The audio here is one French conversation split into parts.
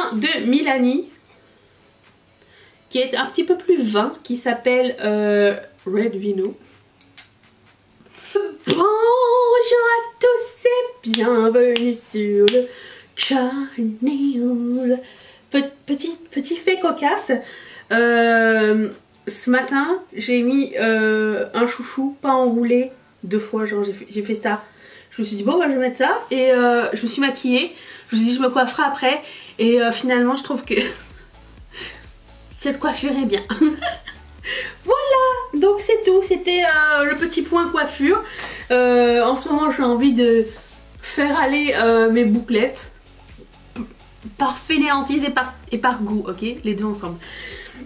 un de Milani qui est un petit peu plus vin, qui s'appelle Red Vino. Bonjour à tous et bienvenue sur le channel. Petit fait cocasse. Ce matin, j'ai mis un chouchou pas enroulé 2 fois, genre j'ai fait ça. Je me suis dit bon bah je vais mettre ça et je me suis maquillée. Je me suis dit je me coifferai après et finalement je trouve que cette coiffure est bien. Voilà, donc c'est tout, c'était le petit point coiffure. En ce moment j'ai envie de faire aller mes bouclettes par fainéantise et par goût, ok, les deux ensemble.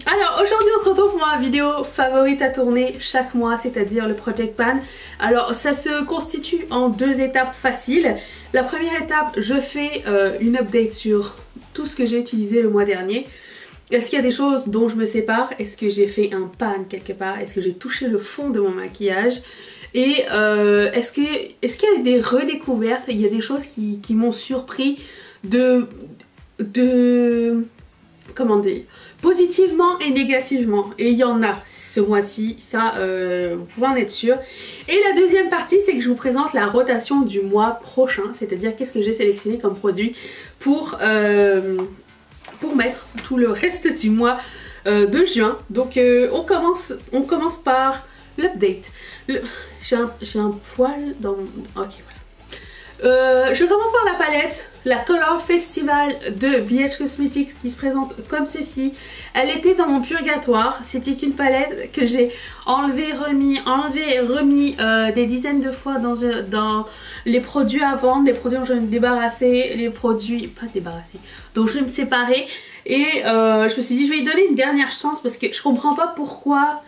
Alors aujourd'hui on se retrouve pour ma vidéo favorite à tourner chaque mois, c'est-à-dire le Project Pan. Alors ça se constitue en 2 étapes faciles. La première étape, je fais une update sur tout ce que j'ai utilisé le mois dernier. Est-ce qu'il y a des choses dont je me sépare? Est-ce que j'ai fait un pan quelque part? Est-ce que j'ai touché le fond de mon maquillage? Et est-ce qu'il y a des redécouvertes? Il y a des choses qui m'ont surpris comment dire, positivement et négativement, et il y en a ce mois-ci, ça vous pouvez en être sûr. Et la deuxième partie, c'est que je vous présente la rotation du mois prochain, c'est-à-dire qu'est-ce que j'ai sélectionné comme produit pour mettre tout le reste du mois de juin. Donc on commence par l'update. J'ai un poil dans mon... Ok, voilà. Je commence par la palette, la Color Festival de BH Cosmetics qui se présente comme ceci. Elle était dans mon purgatoire. C'était une palette que j'ai enlevée, remis des dizaines de fois dans les produits à vendre, les produits dont je vais me débarrasser, les produits, pas débarrasser, dont je vais me séparer. Et je me suis dit je vais lui donner une dernière chance parce que je comprends pas pourquoi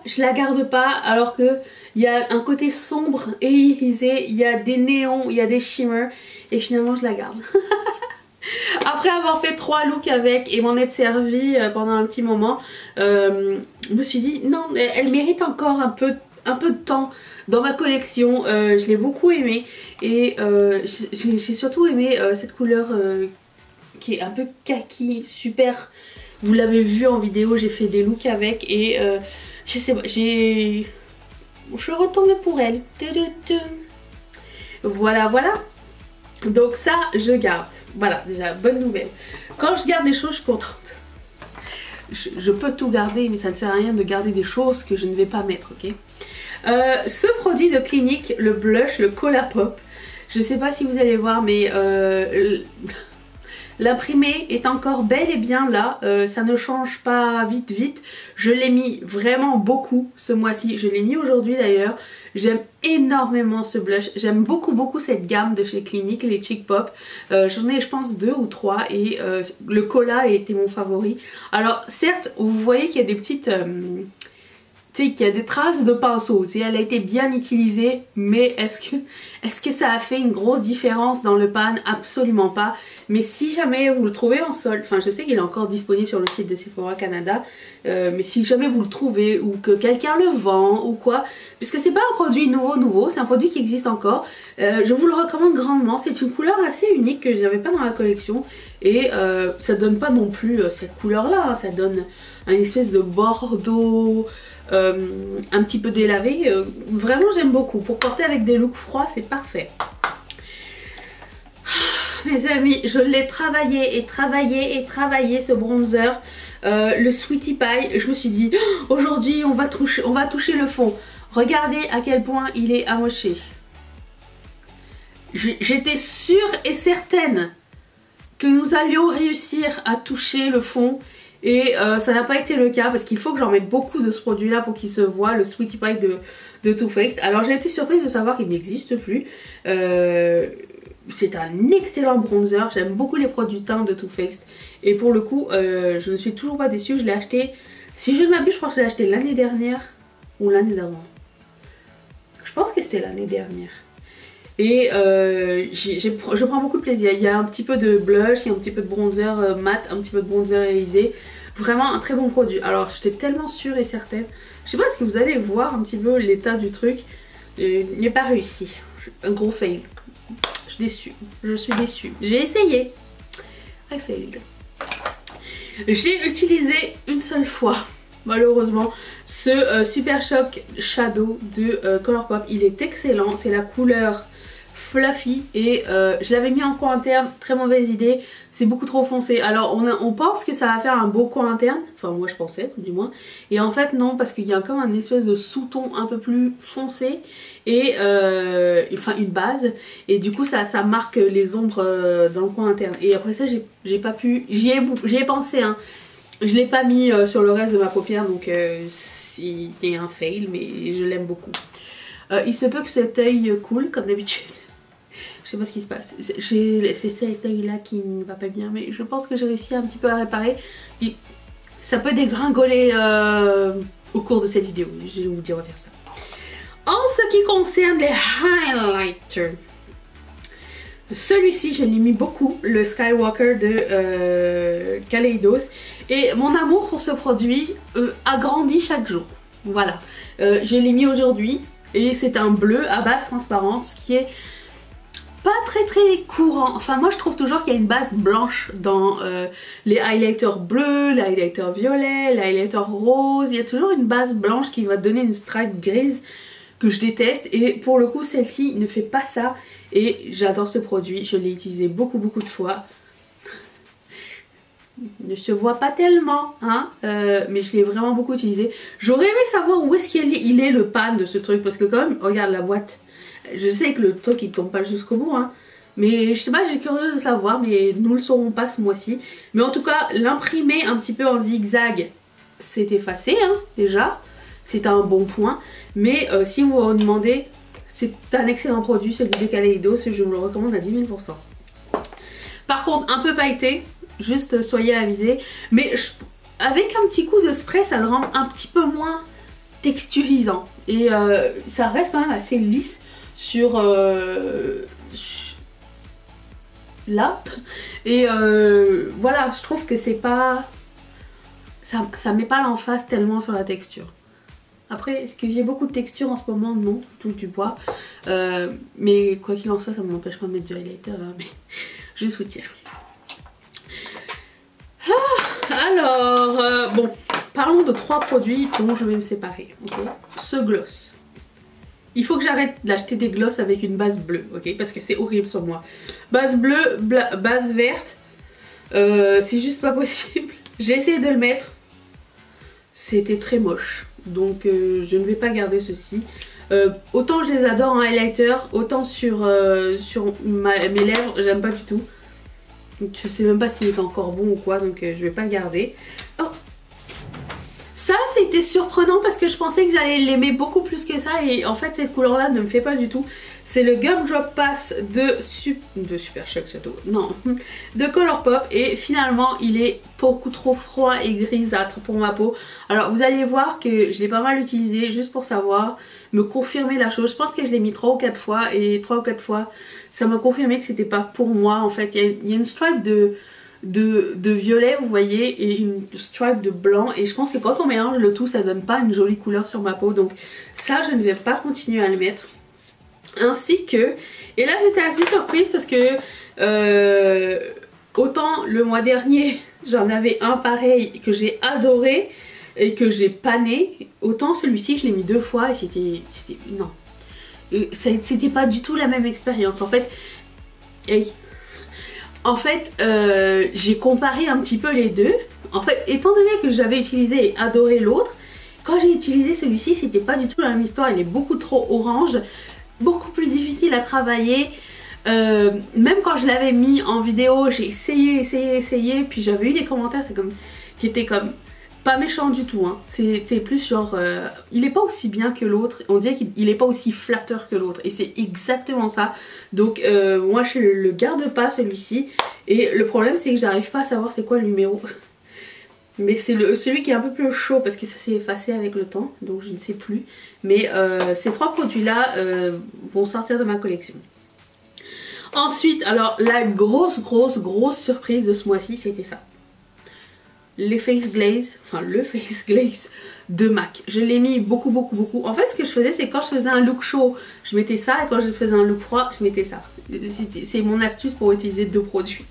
je la garde pas alors que il y a un côté sombre et irisé, il y a des néons, il y a des shimmers et finalement je la garde. Après avoir fait 3 looks avec et m'en être servi pendant un petit moment, je me suis dit non, elle mérite encore un peu de temps dans ma collection. Je l'ai beaucoup aimée et j'ai surtout aimé cette couleur qui est un peu kaki, super. Vous l'avez vu en vidéo, j'ai fait des looks avec et je sais pas, je suis retombée pour elle. Voilà, voilà. Donc ça, je garde. Voilà, déjà, bonne nouvelle. Quand je garde des choses, je suis contente. Je peux tout garder, mais ça ne sert à rien de garder des choses que je ne vais pas mettre, ok? Ce produit de Clinique, le blush, le Colourpop, je sais pas si vous allez voir, mais... l'imprimé est encore bel et bien là, ça ne change pas vite. Je l'ai mis vraiment beaucoup ce mois-ci, je l'ai mis aujourd'hui d'ailleurs. J'aime énormément ce blush, j'aime beaucoup cette gamme de chez Clinique, les Cheek Pop. J'en ai je pense 2 ou 3 et le Cola a été mon favori. Alors certes, vous voyez qu'il y a des petites... tu sais, qu'il y a des traces de pinceau, tu sais, elle a été bien utilisée, mais est-ce que ça a fait une grosse différence dans le pan? Absolument pas. Mais si jamais vous le trouvez en solde, enfin je sais qu'il est encore disponible sur le site de Sephora Canada, mais si jamais vous le trouvez ou que quelqu'un le vend ou quoi, puisque c'est pas un produit nouveau, c'est un produit qui existe encore, je vous le recommande grandement. C'est une couleur assez unique que j'avais pas dans la collection et ça donne pas non plus cette couleur là, hein, ça donne un espèce de bordeaux... un petit peu délavé, vraiment j'aime beaucoup. Pour porter avec des looks froids, c'est parfait. Mes amis, je l'ai travaillé ce bronzer, le Sweetie Pie. Je me suis dit aujourd'hui on va toucher le fond. Regardez à quel point il est amoché. J'étais sûre et certaine que nous allions réussir à toucher le fond. Et ça n'a pas été le cas parce qu'il faut que j'en mette beaucoup de ce produit là pour qu'il se voit, le Sweetie Pie de Too Faced. Alors j'ai été surprise de savoir qu'il n'existe plus. C'est un excellent bronzer, j'aime beaucoup les produits teint de Too Faced. Et pour le coup, je ne suis toujours pas déçue, je l'ai acheté, si je ne m'abuse, je crois que je l'ai acheté l'année dernière ou l'année d'avant. Je pense que c'était l'année dernière. Et je prends beaucoup de plaisir. Il y a un petit peu de blush, il y a un petit peu de bronzer mat, un petit peu de bronzer irisé. Vraiment un très bon produit. Alors j'étais tellement sûre et certaine. Je sais pas, est-ce que vous allez voir un petit peu l'état du truc. Il n'est pas réussi. Un gros fail. Je suis déçue. J'ai essayé. I failed. J'ai utilisé une seule fois, malheureusement, ce Super Shock Shadow de Colourpop. Il est excellent, c'est la couleur Fluffy et je l'avais mis en coin interne, très mauvaise idée, c'est beaucoup trop foncé. Alors on pense que ça va faire un beau coin interne, enfin moi je pensais du moins, et en fait non, parce qu'il y a comme un espèce de sous-ton un peu plus foncé et enfin une base, et du coup ça marque les ombres dans le coin interne. Et après ça j'ai pas pu, j'y ai pensé hein, je l'ai pas mis sur le reste de ma paupière, donc c'était un fail, mais je l'aime beaucoup. Il se peut que cet œil coule comme d'habitude. Je sais pas ce qui se passe. C'est cet œil là qui ne va pas bien, mais je pense que j'ai réussi un petit peu à réparer. Ça peut dégringoler au cours de cette vidéo, je vais vous dire ça. En ce qui concerne les highlighters, celui-ci je l'ai mis beaucoup, le Skywalker de Kaleidos, et mon amour pour ce produit a grandi chaque jour. Voilà, je l'ai mis aujourd'hui et c'est un bleu à base transparente, ce qui est pas très courant. Enfin moi je trouve toujours qu'il y a une base blanche dans les highlighters bleus, les highlighters violets, les highlighters roses. Il y a toujours une base blanche qui va donner une stripe grise que je déteste, et pour le coup celle-ci ne fait pas ça et j'adore ce produit. Je l'ai utilisé beaucoup de fois. Ne se voit pas tellement hein, mais je l'ai vraiment beaucoup utilisé. J'aurais aimé savoir où est-ce qu'il est le pan de ce truc, parce que quand même regarde la boîte. Je sais que le truc il tombe pas jusqu'au bout hein, mais je sais pas, j'ai curieux de savoir, mais nous le saurons pas ce mois-ci. Mais en tout cas l'imprimer un petit peu en zigzag c'est effacé hein, déjà, c'est un bon point. Mais si vous vous demandez, c'est un excellent produit celui de Kaleidos, je vous le recommande à 10 000 %. Par contre un peu pailleté, juste soyez avisés, mais avec un petit coup de spray ça le rend un petit peu moins texturisant, et ça reste quand même assez lisse sur là, et voilà, je trouve que c'est pas ça met pas l'emphase tellement sur la texture. Après, est-ce que j'ai beaucoup de texture en ce moment? Non, tout du bois, mais quoi qu'il en soit ça ne m'empêche pas de mettre du highlighter hein, mais juste vous dire. Alors bon, parlons de 3 produits dont je vais me séparer, ok. Ce gloss, il faut que j'arrête d'acheter des gloss avec une base bleue, ok, parce que c'est horrible sur moi. Base bleue, base verte, c'est juste pas possible. J'ai essayé de le mettre, c'était très moche, donc je ne vais pas garder ceci. Autant je les adore en highlighter, autant sur mes lèvres, j'aime pas du tout. Donc je sais même pas s'il est encore bon ou quoi, donc je vais pas le garder. Oh, ça c'était surprenant parce que je pensais que j'allais l'aimer beaucoup plus que ça, et en fait cette couleur là ne me fait pas du tout. C'est le Gumdrop Pass de Super Shock Shadow, non, de Colourpop, et finalement il est beaucoup trop froid et grisâtre pour ma peau. Alors vous allez voir que je l'ai pas mal utilisé juste pour savoir, me confirmer la chose. Je pense que je l'ai mis 3 ou 4 fois, et 3 ou 4 fois ça m'a confirmé que c'était pas pour moi en fait. Il y a une stripe de violet, vous voyez, et une stripe de blanc, et je pense que quand on mélange le tout ça donne pas une jolie couleur sur ma peau, donc ça je ne vais pas continuer à le mettre. Ainsi que, et là j'étais assez surprise parce que autant le mois dernier j'en avais un pareil que j'ai adoré et que j'ai pané, autant celui-ci je l'ai mis 2 fois et c'était non, c'était pas du tout la même expérience en fait. Hey. En fait, j'ai comparé un petit peu les deux. En fait, étant donné que j'avais utilisé et adoré l'autre, quand j'ai utilisé celui-ci, c'était pas du tout la même histoire. Il est beaucoup trop orange, beaucoup plus difficile à travailler. Même quand je l'avais mis en vidéo, j'ai essayé, puis j'avais eu des commentaires qui étaient comme pas méchants du tout, hein. C'est plus genre il est pas aussi bien que l'autre, on dirait qu'il est pas aussi flatteur que l'autre, et c'est exactement ça. Donc moi je le garde pas celui-ci, et le problème c'est que j'arrive pas à savoir c'est quoi le numéro. Mais c'est celui qui est un peu plus chaud parce que ça s'est effacé avec le temps, donc je ne sais plus. Mais ces 3 produits là vont sortir de ma collection. Ensuite, alors la grosse surprise de ce mois-ci, c'était ça. Les Face Glaze, enfin le Face Glaze de MAC. Je l'ai mis beaucoup. En fait ce que je faisais, c'est quand je faisais un look chaud, je mettais ça, et quand je faisais un look froid, je mettais ça. C'est mon astuce pour utiliser 2 produits.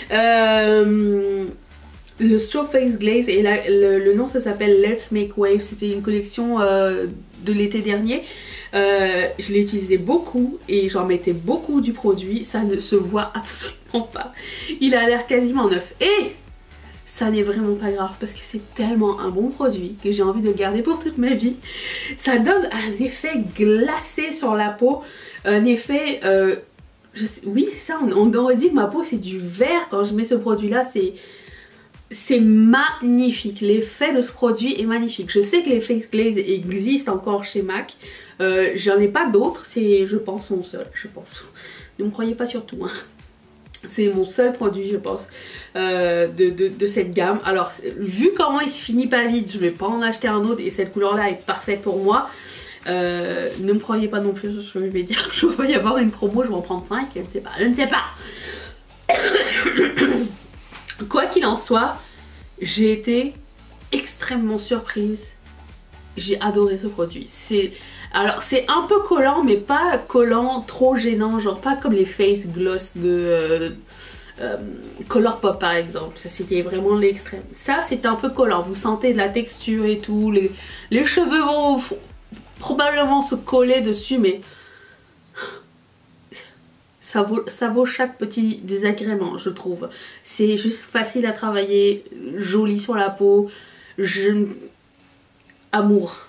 Le Straw Face Glaze, et le nom ça s'appelle Let's Make Wave. C'était une collection de l'été dernier. Je l'ai utilisé beaucoup et j'en mettais beaucoup du produit. Ça ne se voit absolument pas. Il a l'air quasiment neuf. Et ça n'est vraiment pas grave parce que c'est tellement un bon produit que j'ai envie de le garder pour toute ma vie. Ça donne un effet glacé sur la peau. Un effet... oui, c'est ça. On aurait dit que ma peau c'est du verre quand je mets ce produit-là. C'est magnifique, l'effet de ce produit est magnifique. Je sais que les Face Glaze existent encore chez MAC. J'en ai pas d'autres, c'est je pense mon seul, je pense. Ne me croyez pas surtout, hein. C'est mon seul produit je pense de cette gamme. Alors vu comment il se finit pas vite, je vais pas en acheter un autre et cette couleur là est parfaite pour moi. Ne me croyez pas non plus, je vais dire je vais y avoir une promo, je vais en prendre 5, je ne sais pas. Quoi qu'il en soit, j'ai été extrêmement surprise. J'ai adoré ce produit. Alors c'est un peu collant, mais pas collant trop gênant, genre pas comme les face gloss de Colourpop par exemple. Ça c'était vraiment l'extrême. Ça c'est un peu collant, vous sentez de la texture et tout, les cheveux vont probablement se coller dessus, mais ça vaut chaque petit désagrément, je trouve. C'est juste facile à travailler, joli sur la peau. Amour.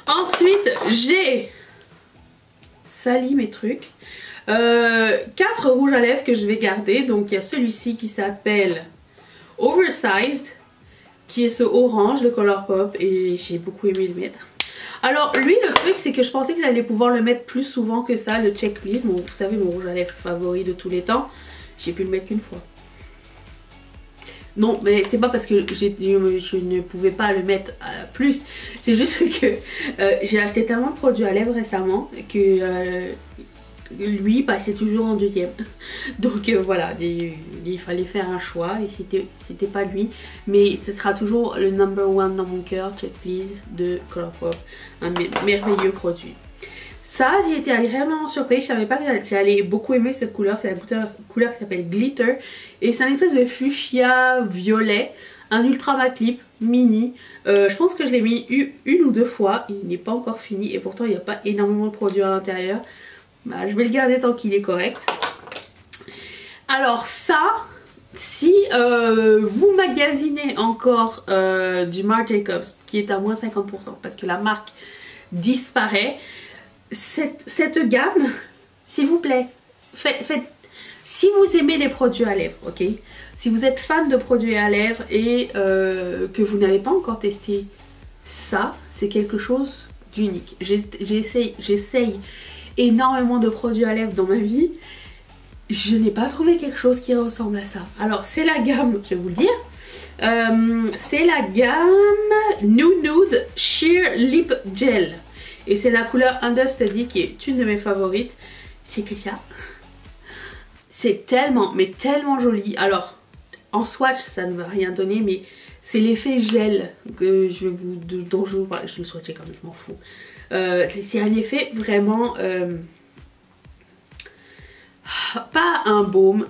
Ensuite, j'ai sali mes trucs. 4 rouges à lèvres que je vais garder. Donc, il y a celui-ci qui s'appelle Oversized, qui est ce orange de Colourpop. Et j'ai beaucoup aimé le mettre. Alors lui le truc c'est que je pensais que j'allais pouvoir le mettre plus souvent que ça, le Check Please, vous savez mon rouge à lèvres favori de tous les temps, j'ai pu le mettre qu'une fois. Non mais c'est pas parce que je ne pouvais pas le mettre plus, c'est juste que j'ai acheté tellement de produits à lèvres récemment que lui passait toujours en deuxième. Donc voilà, il fallait faire un choix et c'était pas lui. Mais ce sera toujours le number one dans mon cœur, Check Please de Colourpop. Un merveilleux produit. Ça, j'ai été agréablement surprise. Je savais pas que j'allais beaucoup aimer cette couleur. C'est la couleur qui s'appelle Glitter. Et c'est un espèce de fuchsia violet. Un ultra matte lip mini. Je pense que je l'ai mis une ou deux fois. Il n'est pas encore fini et pourtant il n'y a pas énormément de produits à l'intérieur. Bah, je vais le garder tant qu'il est correct. Alors ça, si vous magasinez encore du Marc Jacobs qui est à moins 50% parce que la marque disparaît, cette gamme, s'il vous plaît, si vous aimez les produits à lèvres, ok, si vous êtes fan de produits à lèvres et que vous n'avez pas encore testé ça, c'est quelque chose d'unique. J'essaye énormément de produits à lèvres dans ma vie, je n'ai pas trouvé quelque chose qui ressemble à ça. Alors c'est la gamme, je vais vous le dire, c'est la gamme Nude Sheer Lip Gel et c'est la couleur Understudy qui est une de mes favorites. C'est que ça, c'est tellement mais tellement joli. Alors en swatch ça ne va rien donner, mais c'est l'effet gel que dont je vous parle. Je le swatchais quand même, je m'en fous. C'est un effet vraiment pas un baume,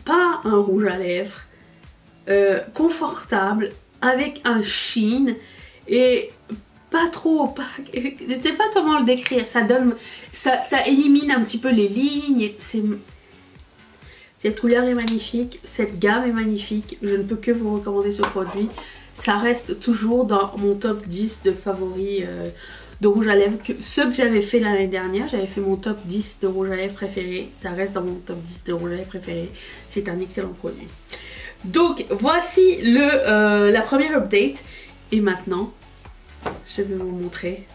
pas un rouge à lèvres, confortable, avec un sheen et pas trop, je sais pas comment le décrire, ça élimine un petit peu les lignes. Cette couleur est magnifique, cette gamme est magnifique, je ne peux que vous recommander ce produit. Ça reste toujours dans mon top 10 de favoris de rouge à lèvres. Ceux que j'avais fait l'année dernière, j'avais fait mon top 10 de rouge à lèvres préféré. Ça reste dans mon top 10 de rouge à lèvres préféré. C'est un excellent produit. Donc voici la première update. Et maintenant, je vais vous montrer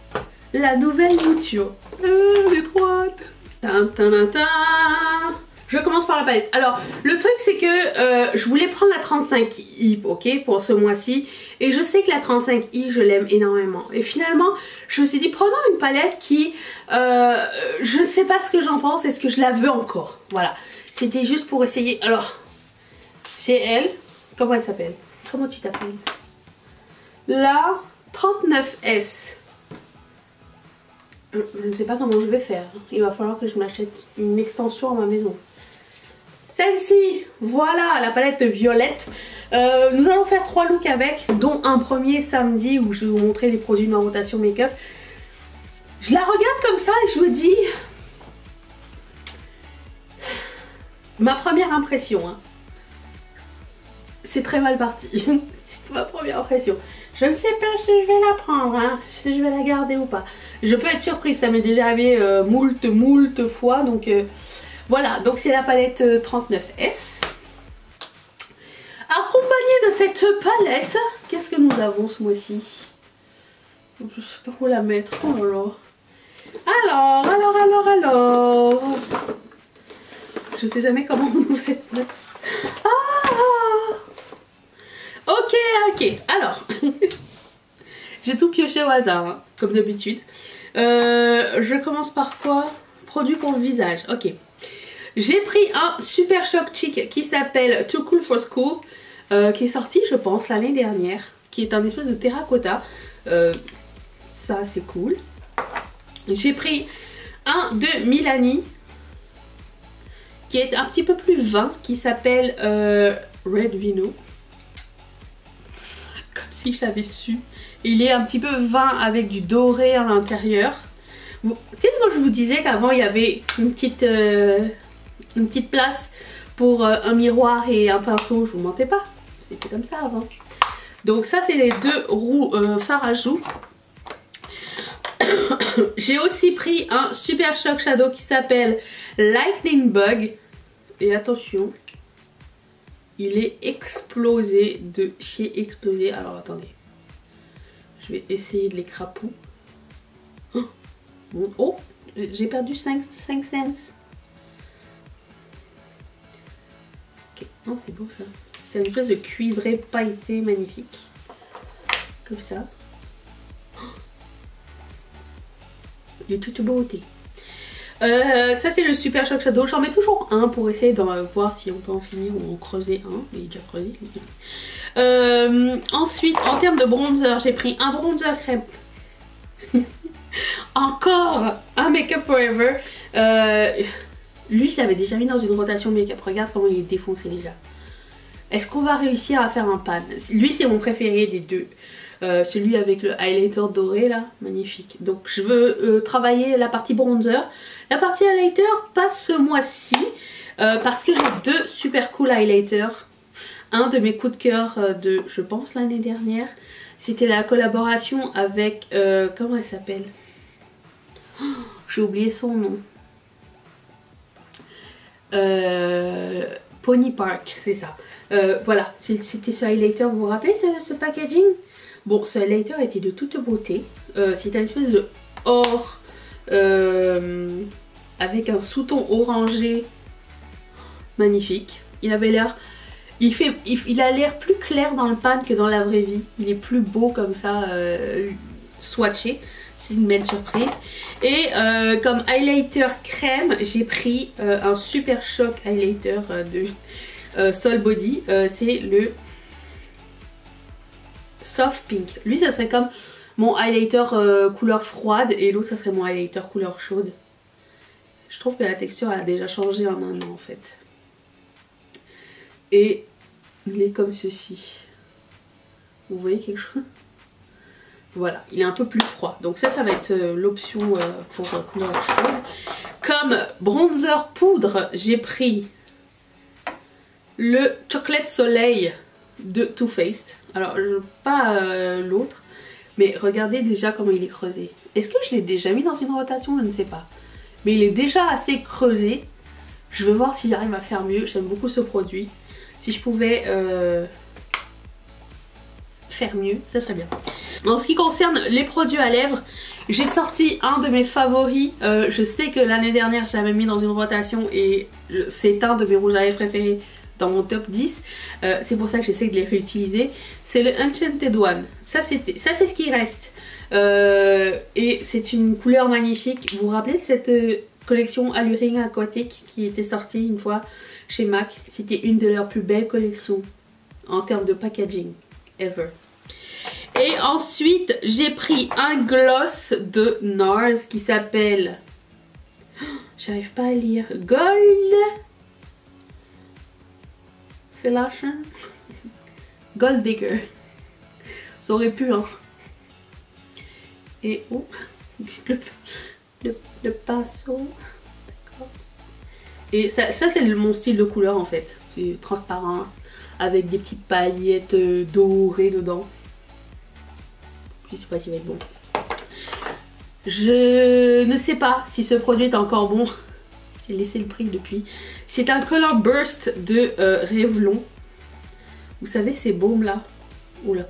la nouvelle mouture. J'ai trop hâte. Je commence par la palette. Alors, le truc c'est que je voulais prendre la 35i, ok, pour ce mois-ci. Et je sais que la 35i, je l'aime énormément. Et finalement, je me suis dit, prenons une palette qui, je ne sais pas ce que j'en pense, est-ce que je la veux encore. Voilà, c'était juste pour essayer. Alors, c'est elle. Comment elle s'appelle? Comment tu t'appelles? La 39S. Je ne sais pas comment je vais faire. Il va falloir que je m'achète une extension à ma maison. Celle-ci, voilà la palette violette. Nous allons faire 3 looks avec, dont un premier samedi où je vais vous montrer les produits de ma rotation make-up. Je la regarde comme ça et je me dis... Ma première impression, hein. C'est très mal parti. C'est ma première impression. Je ne sais pas si je vais la prendre, hein, si je vais la garder ou pas. Je peux être surprise, ça m'est déjà arrivé moult fois. Donc voilà, donc c'est la palette 39S. Accompagnée de cette palette, qu'est-ce que nous avons ce mois-ci? Je sais pas où la mettre. Oh là là. Alors. Je sais jamais comment on ouvre cette boîte. Ah! Ok. Alors, j'ai tout pioché au hasard, hein, comme d'habitude. Je commence par quoi? Produit pour le visage. Ok. J'ai pris un Super Shock Chic qui s'appelle Too Cool for School, qui est sorti, je pense, l'année dernière, qui est un espèce de terracotta. Ça, c'est cool. J'ai pris un de Milani, qui est un petit peu plus vin, qui s'appelle Red Vino. Comme si je l'avais su. Il est un petit peu vin avec du doré à l'intérieur. Tu sais, quand je vous disais qu'avant il y avait une petite place pour un miroir et un pinceau, je vous mentais pas. C'était comme ça avant. Donc ça, c'est les 2 roues fards à joues. J'ai aussi pris un Super Shock Shadow qui s'appelle Lightning Bug. Et attention, il est explosé de chez explosé. Alors attendez, je vais essayer de l'écrapou. Oh, j'ai perdu 5 cents. Ok, non, c'est beau ça. C'est une espèce de cuivré pailleté magnifique. Comme ça. De toute beauté. Ça c'est le Super Shock Shadow. J'en mets toujours un pour essayer de voir si on peut en finir ou en creuser un. Il est déjà creusé. Ensuite, en termes de bronzer, j'ai pris un bronzer crème. Encore un Make Up Forever. Lui, je l'avais déjà mis dans une rotation make-up. Regarde comment il est défoncé déjà. Est-ce qu'on va réussir à faire un pan? Lui, c'est mon préféré des deux. Celui avec le highlighter doré là, magnifique. Donc je veux travailler la partie bronzer. La partie highlighter passe ce mois-ci parce que j'ai 2 super cool highlighters. Un de mes coups de cœur de, je pense, l'année dernière. C'était la collaboration avec, comment elle s'appelle? Oh, j'ai oublié son nom. Pony Park, c'est ça. Voilà, c'était ce highlighter. Vous vous rappelez ce packaging? Bon, ce highlighter était de toute beauté. C'était une espèce de or avec un sous-ton orangé magnifique. Il avait l'air... Il a l'air plus clair dans le pan que dans la vraie vie. Il est plus beau comme ça, swatché. C'est une belle surprise. Et comme highlighter crème, j'ai pris un Super Shock highlighter de Sol Body. C'est le Soft Pink. Lui, ça serait comme mon highlighter couleur froide et l'autre, ça serait mon highlighter couleur chaude. Je trouve que la texture a déjà changé en un an en fait. Et il est comme ceci. Vous voyez quelque chose? Voilà, il est un peu plus froid. Donc ça va être l'option pour couleur chaude. Comme bronzer poudre, j'ai pris le Chocolate Soleil de Too Faced. Alors, pas l'autre, mais regardez déjà comment il est creusé. Est-ce que je l'ai déjà mis dans une rotation? Je ne sais pas. Mais il est déjà assez creusé. Je vais voir si j'arrive à faire mieux. J'aime beaucoup ce produit. Si je pouvais faire mieux, ça serait bien. En ce qui concerne les produits à lèvres, j'ai sorti un de mes favoris. Je sais que l'année dernière, je l'avais mis dans une rotation et c'est un de mes rouges à lèvres préférés dans mon top 10. C'est pour ça que j'essaie de les réutiliser. C'est le Enchanted One. Ça c'est ce qui reste. Et c'est une couleur magnifique. Vous vous rappelez de cette collection Alluring Aquatique qui était sortie une fois chez MAC? C'était une de leurs plus belles collections en termes de packaging ever. Et ensuite, j'ai pris un gloss de NARS qui s'appelle... J'arrive pas à lire. Gold Fellation Gold Digger. Ça aurait pu, hein. Et oh, le pinceau. D'accord. Et ça c'est mon style de couleur en fait. C'est transparent avec des petites paillettes dorées dedans. Je sais pas s'il va être bon. Je ne sais pas si ce produit est encore bon. J'ai laissé le prix depuis. C'est un Color Burst de Revlon. Vous savez ces baumes là. Oula.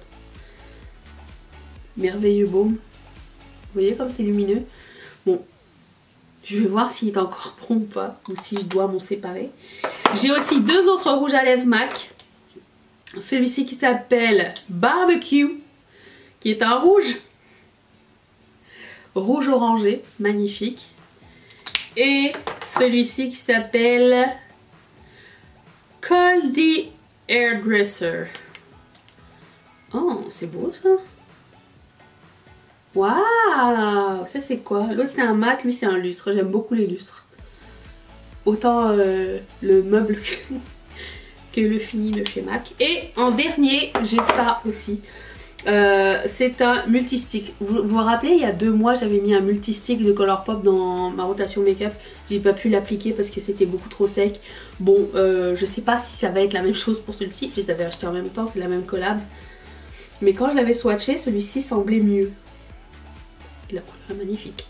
Merveilleux baume. Vous voyez comme c'est lumineux. Bon. Je vais voir s'il est encore bon ou pas. Ou si je dois m'en séparer. J'ai aussi deux autres rouges à lèvres MAC. Celui-ci qui s'appelle Barbecue. Qui est un rouge. Rouge orangé. Magnifique. Et celui-ci qui s'appelle Coldy Hairdresser. Oh, c'est beau ça. Waouh, ça c'est quoi? L'autre c'est un mat, lui c'est un lustre. J'aime beaucoup les lustres. Autant le meuble que le fini de chez MAC. Et en dernier, j'ai ça aussi. C'est un multistick. Vous vous rappelez, il y a 2 mois, j'avais mis un multistick de Colourpop dans ma rotation make-up. J'ai pas pu l'appliquer parce que c'était beaucoup trop sec. Bon, je sais pas si ça va être la même chose pour celui-ci. Je les avais achetés en même temps, c'est la même collab. Mais quand je l'avais swatché, celui-ci semblait mieux. Et la couleur est magnifique.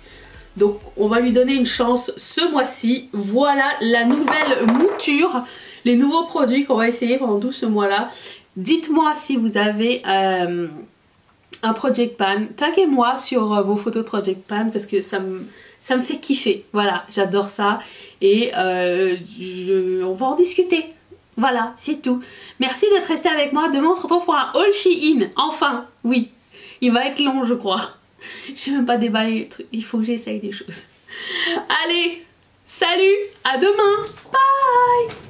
Donc, on va lui donner une chance ce mois-ci. Voilà la nouvelle mouture. Les nouveaux produits qu'on va essayer pendant tout ce mois-là. Dites-moi si vous avez un Project Pan. Taguez-moi sur vos photos de Project Pan parce que ça me fait kiffer. Voilà, j'adore ça. Et on va en discuter. Voilà, c'est tout. Merci d'être resté avec moi. Demain, on se retrouve pour un haul Shein. Enfin, oui. Il va être long, je crois. Je n'ai même pas déballé le truc. Il faut que j'essaye des choses. Allez, salut, à demain. Bye.